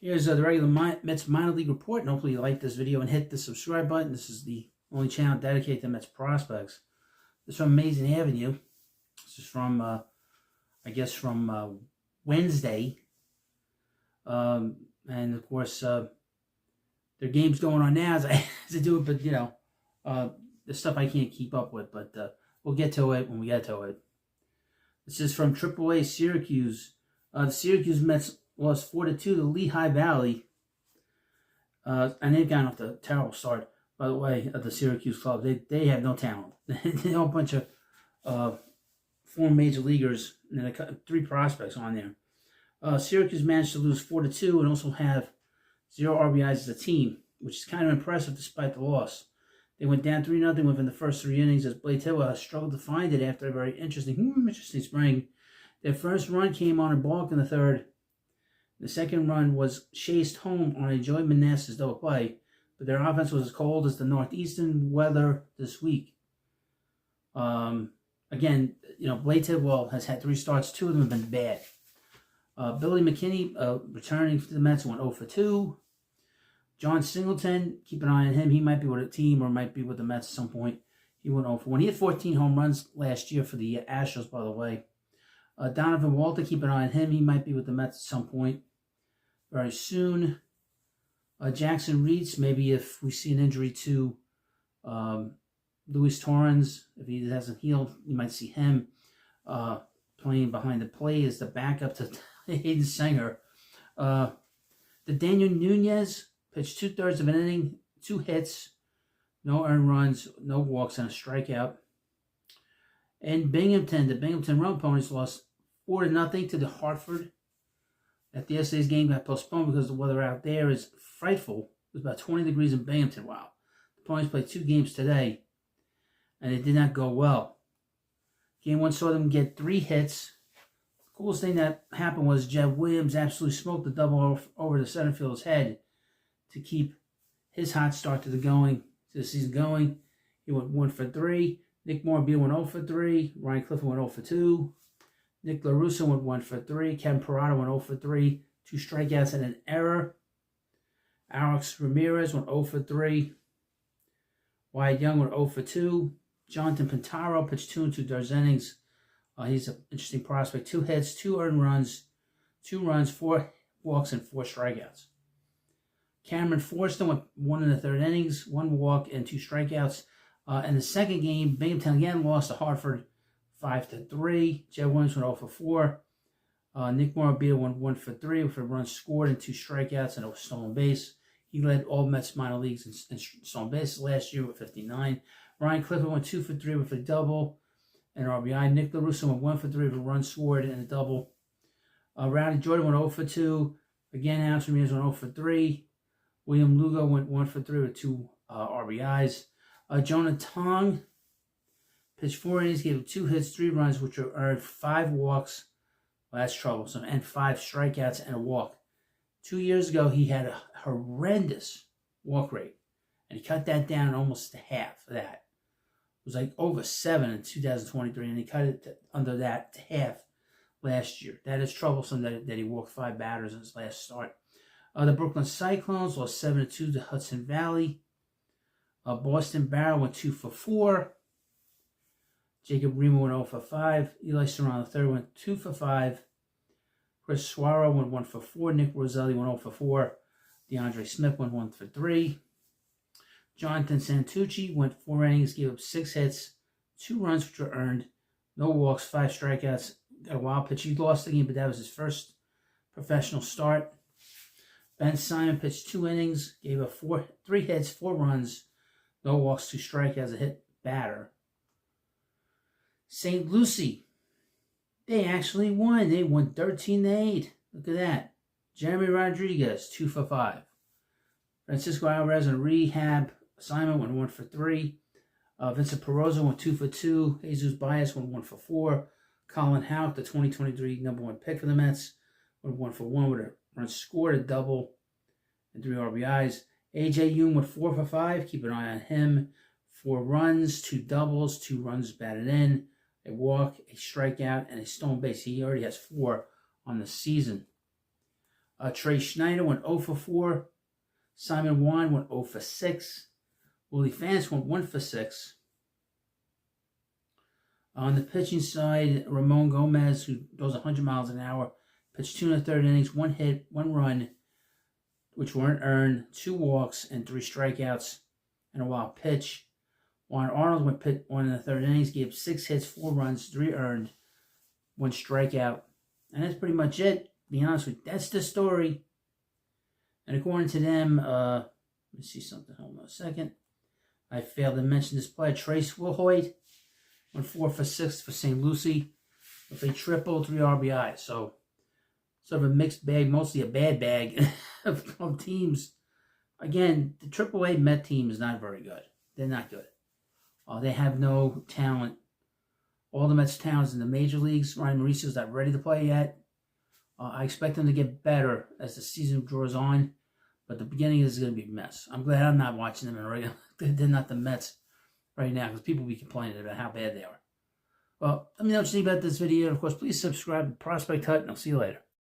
Here's the regular Mets minor league report, and hopefully you like this video and hit the subscribe button. This is the only channel dedicated to Mets prospects. This is from Amazing Avenue. This is from, I guess, from Wednesday. And, of course, their game's going on now as I do it, but, you know, the stuff I can't keep up with. But we'll get to it when we get to it. This is from AAA Syracuse. The Syracuse Mets lost 4-2 to Lehigh Valley. And they've gotten off to a terrible start, by the way, at the Syracuse club. They have no talent. They have a bunch of former major leaguers and three prospects on there. Syracuse managed to lose 4-2 and also have 0 RBIs as a team, which is kind of impressive despite the loss. They went down 3-0 within the first 3 innings as Blake Tidwell has struggled to find it after a very interesting spring. Their first run came on a balk in the third. The second run was chased home on a Joey Meneses double play, but their offense was as cold as the northeastern weather this week. Again, you know, Blake Tidwell has had 3 starts. 2 of them have been bad. Billy McKinney, returning to the Mets, went 0-2. John Singleton, keep an eye on him. He might be with a team or might be with the Mets at some point. He went 0-1. He had 14 home runs last year for the Astros, by the way. Donovan Walter, keep an eye on him. He might be with the Mets at some point very soon. Jackson Reitz, maybe if we see an injury to Luis Torrens, if he hasn't healed, you might see him playing behind the plate as the backup to Hayden Singer. The Daniel Nunez pitched 2/3 of an inning, 2 hits, no earned runs, no walks, and a strikeout. And Binghamton, the Binghamton Rum Ponies lost 4-0 to the Hartford. After yesterday's game got postponed because the weather out there is frightful. It was about 20 degrees in Binghamton. Wow. The Ponies played 2 games today, and it did not go well. Game 1 saw them get 3 hits. The coolest thing that happened was Jed Williams absolutely smoked the double over the center field's head to keep his hot start to the season going. He went 1-for-3. Nick Morabito went 0-for-3. Ryan Clifford went 0-for-2. Nick LaRusso went 1-for-3. Kevin Parada went 0-for-3. 2 strikeouts and an error. Alex Ramirez went 0-for-3. Wyatt Young went 0-for-2. Jonathan Pintaro pitched 2 2/3 innings. He's an interesting prospect. 2 hits, 2 earned runs, 2 runs, 4 walks, and 4 strikeouts. Cameron Forster went 1 1/3 innings, 1 walk, and 2 strikeouts. In the second game, Binghamton again lost to Hartford 5-3. Jed Williams went 0-for-4. Nick Morabito went 1-for-3 with a run scored and 2 strikeouts and a stolen base. He led all Mets minor leagues in stolen bases last year with 59. Ryan Clifford went 2-for-3 with a double and RBI. Nick LaRusso went 1-for-3 with a run scored and a double. Rowdy Jordan went 0-for-2. Again, Alex Ramirez went 0-for-3. William Lugo went 1-for-3 with 2 RBIs. Jonah Tong pitched 4 innings, gave 2 hits, 3 runs, which earned 5 walks. Well, that's troublesome. And 5 strikeouts and a walk. 2 years ago, he had a horrendous walk rate. And he cut that down almost to half of that. It was like over 7 in 2023, and he cut it under that to half last year. That is troublesome that he walked 5 batters in his last start. The Brooklyn Cyclones lost 7-2 to Hudson Valley. Boston Barrel went 2-for-4. Jacob Remo went 0-for-5. Eli Serrano III went 2-for-5. Chris Suaro went 1-for-4. Nick Roselli went 0-for-4. DeAndre Smith went 1-for-3. Jonathan Santucci went 4 innings, gave up 6 hits, 2 runs which were earned, no walks, 5 strikeouts, got a wild pitch. He lost the game, but that was his first professional start. Ben Simon pitched 2 innings, gave up 3 hits, 4 runs, no walks, 2 strikeouts, a hit batter. St. Lucie, they actually won. They won 13-8. Look at that. Jeremy Rodriguez, 2-for-5. Francisco Alvarez on rehab assignment went 1-for-3. Vincent Perozo went 2-for-2. Jesus Baez went 1-for-4. Colin Houck, the 2023 #1 pick for the Mets, went 1-for-1 with a run scored, a double, and 3 RBIs. AJ Yoon went 4-for-5. Keep an eye on him. 4 runs, 2 doubles, 2 runs batted in, a walk, a strikeout, and a stolen base. He already has 4 on the season. Trey Schneider went 0 for 4. Simon Wan went 0 for 6. Willie Fance went 1 for 6. On the pitching side, Ramon Gomez, who goes 100 miles an hour, pitched 2 1/3 innings, 1 hit, 1 run, which weren't earned, 2 walks, and 3 strikeouts, and a wild pitch. Juan Arnold went 1 1/3 innings, gave 6 hits, 4 runs, 3 earned, 1 strikeout. And that's pretty much it. To be honest with you, that's the story. And according to them, let me see something. Hold on a second. I failed to mention this player, Trace Wilhoit, went 4 for 6 for St. Lucie with a triple, 3 RBI. So, sort of a mixed bag, mostly a bad bag of teams. Again, the AAA Met team is not very good. They're not good. They have no talent. All the Mets' talents in the major leagues. Ryan Mauricio's not ready to play yet. I expect them to get better as the season draws on, but the beginning is going to be a mess. I'm glad I'm not watching them in a regular. They're not the Mets right now because people will be complaining about how bad they are. Well, let me know what you think about this video. And of course, please subscribe to Prospect Hut, and I'll see you later.